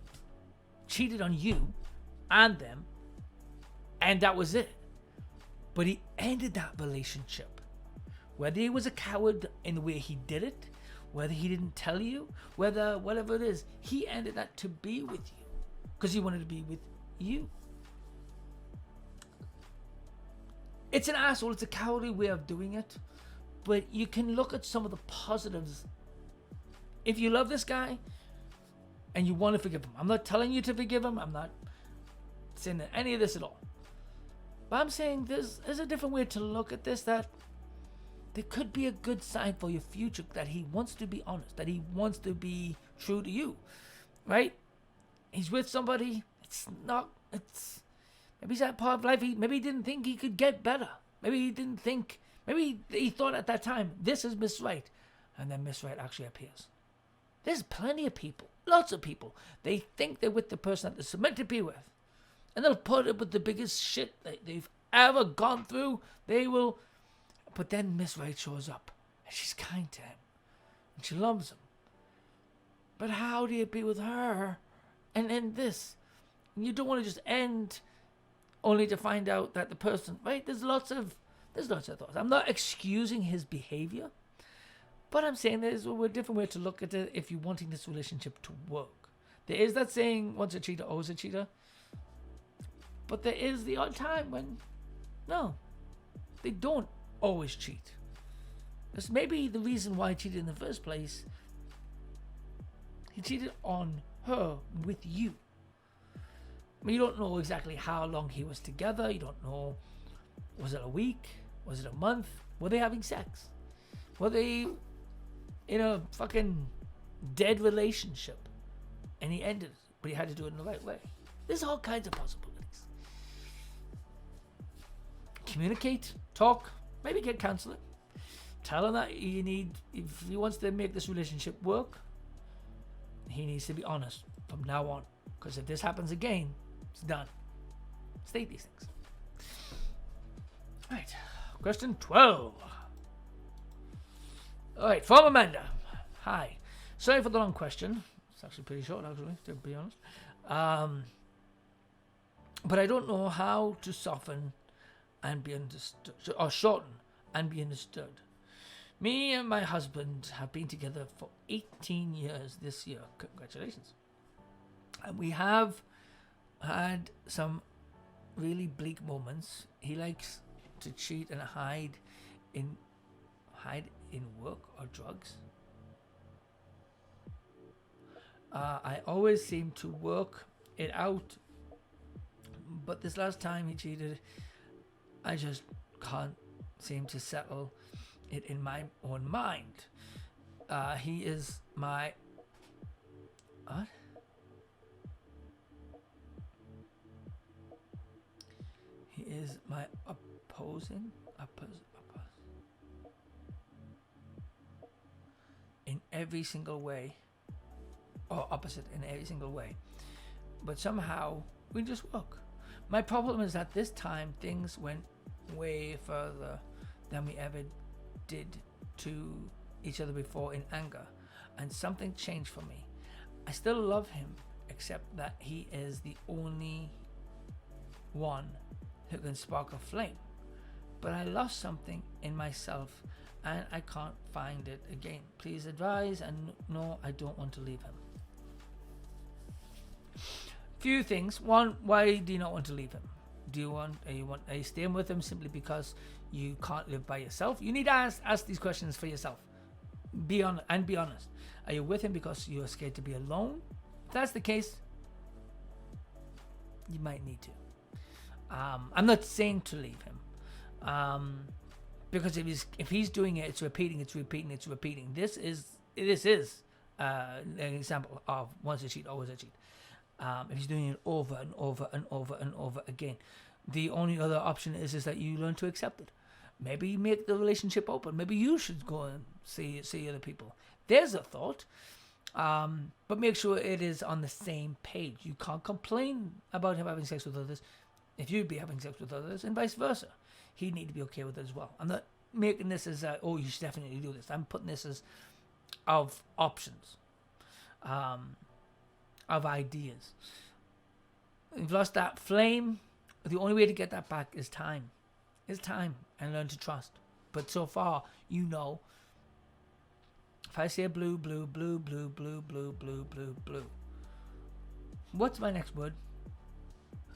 cheated on you and them, and that was it. But he ended that relationship. Whether he was a coward in the way he did it, whether he didn't tell you, whether whatever it is, he ended that to be with you because he wanted to be with you. It's an asshole, it's a cowardly way of doing it, but you can look at some of the positives. If you love this guy and you want to forgive him, I'm not telling you to forgive him, I'm not saying any of this at all, but I'm saying there's a different way to look at this, that there could be a good sign for your future, that he wants to be honest, that he wants to be true to you, right? He's with somebody, maybe it's that part of life, maybe he didn't think he could get better. Maybe he thought at that time, this is Miss Right, and then Miss Right actually appears. There's plenty of people, lots of people, they think they're with the person that they're meant to be with, and they'll put up with the biggest shit that they've ever gone through. They will, but then Miss Right shows up, and she's kind to him, and she loves him. But how do you be with her and end this? You don't want to just end only to find out that the person, right? There's lots of thoughts. I'm not excusing his behavior, but I'm saying there's a different way to look at it if you're wanting this relationship to work. There is that saying, once a cheater, always a cheater. But there is the odd time when, no, they don't always cheat. That's maybe the reason why he cheated in the first place. He cheated on her with you. I mean, you don't know exactly how long he was together. You don't know, was it a week? Was it a month? Were they having sex? Were they in a fucking dead relationship? And he ended it, but he had to do it in the right way. There's all kinds of possibilities. Communicate, talk, maybe get counseling. Tell him that if he wants to make this relationship work, he needs to be honest from now on. Because if this happens again, it's done. State these things. All right, question 12. All right, from Amanda. Hi. Sorry for the long question. It's actually pretty short, actually, to be honest. But I don't know how to soften and be understood, or shorten and be understood. Me and my husband have been together for 18 years this year. Congratulations. And we have had some really bleak moments. He likes to cheat and hide in work or drugs. I always seem to work it out, but this last time he cheated, I just can't seem to settle it in my own mind. He is my what? He is my opposing in every single way, or opposite in every single way. But somehow we just work. My problem is that this time things went way further than we ever did to each other before in anger, and something changed for me. I still love him, except that he is the only one who can spark a flame. But I lost something in myself and I can't find it again. Please advise, and no, I don't want to leave him. Few things. One, why do you not want to leave him? Are you staying with him simply because you can't live by yourself? You need to ask these questions for yourself. Be honest. Are you with him because you're scared to be alone? If that's the case, you might need to. I'm not saying to leave him, because if he's doing it, it's repeating. This is an example of once a cheat, always a cheat. If he's doing it over and over and over and over again, the only other option is that you learn to accept it. Maybe make the relationship open. Maybe you should go and see other people. There's a thought, but make sure it is on the same page. You can't complain about him having sex with others if you'd be having sex with others, and vice versa. He'd need to be okay with it as well. I'm not making this as you should definitely do this. I'm putting this as of options, of ideas. You've lost that flame. The only way to get that back is time. And learn to trust. But so far, if I say blue, blue, blue, blue, blue, blue, blue, blue, blue, what's my next word?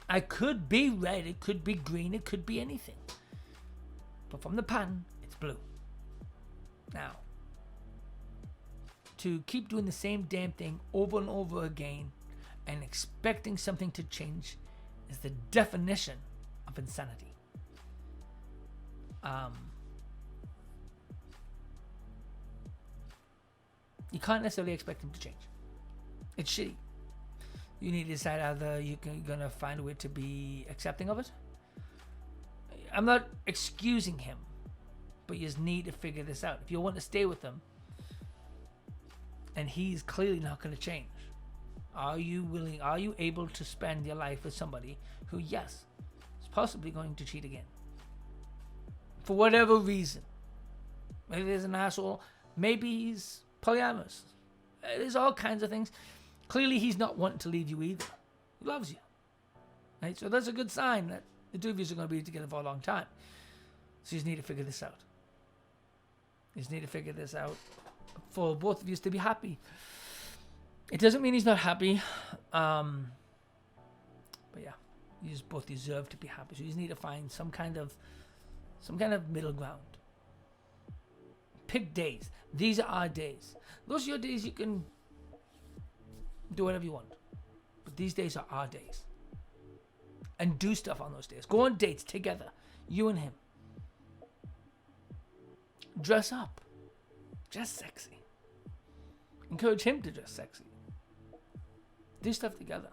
I could be red, it could be green, it could be anything. But from the pattern, it's blue. Now, to keep doing the same damn thing over and over again and expecting something to change is the definition of insanity. You can't necessarily expect him to change. It's shitty. You need to decide either you're gonna find a way to be accepting of it. I'm not excusing him, but you just need to figure this out. If you want to stay with him, and he's clearly not going to change, are you able to spend your life with somebody who, yes, is possibly going to cheat again? For whatever reason. Maybe he's an asshole. Maybe he's polyamorous. There's all kinds of things. Clearly, he's not wanting to leave you either. He loves you. Right? So that's a good sign that The two of you are going to be together for a long time. So you just need to figure this out. You just need to figure this out for both of you to be happy. It doesn't mean he's not happy. But yeah, you just both deserve to be happy. So you just need to find some kind of middle ground. Pick days. These are our days. Those are your days. You can do whatever you want. But these days are our days. And do stuff on those days. Go on dates together. You and him. Dress up. Dress sexy. Encourage him to dress sexy. Do stuff together.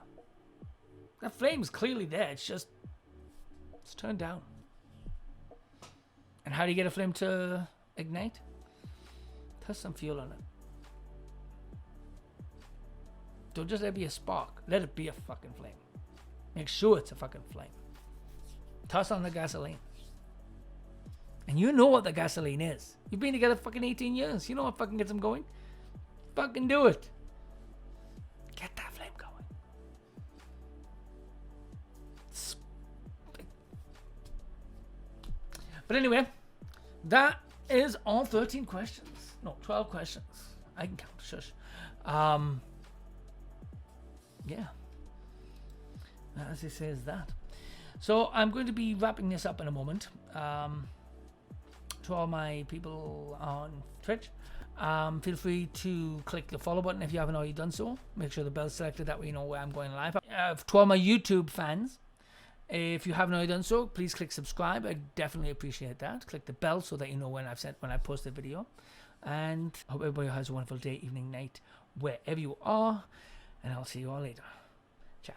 That flame is clearly there. It's turned down. And how do you get a flame to ignite? Put some fuel on it. Don't just let it be a spark. Let it be a fucking flame. Make sure it's a fucking flame. Toss on the gasoline. And you know what the gasoline is. You've been together fucking 18 years. You know what fucking gets them going. Fucking do it. Get that flame going. But anyway, that is all 13 questions. No, 12 questions. I can count. Shush. Yeah. As it says that. So I'm going to be wrapping this up in a moment. To all my people on Twitch, feel free to click the follow button if you haven't already done so. Make sure the bell's selected, that way you know where I'm going live. To all my YouTube fans, if you haven't already done so, please click subscribe. I definitely appreciate that. Click the bell so that you know when I post a video. And I hope everybody has a wonderful day, evening, night, wherever you are. And I'll see you all later. Ciao.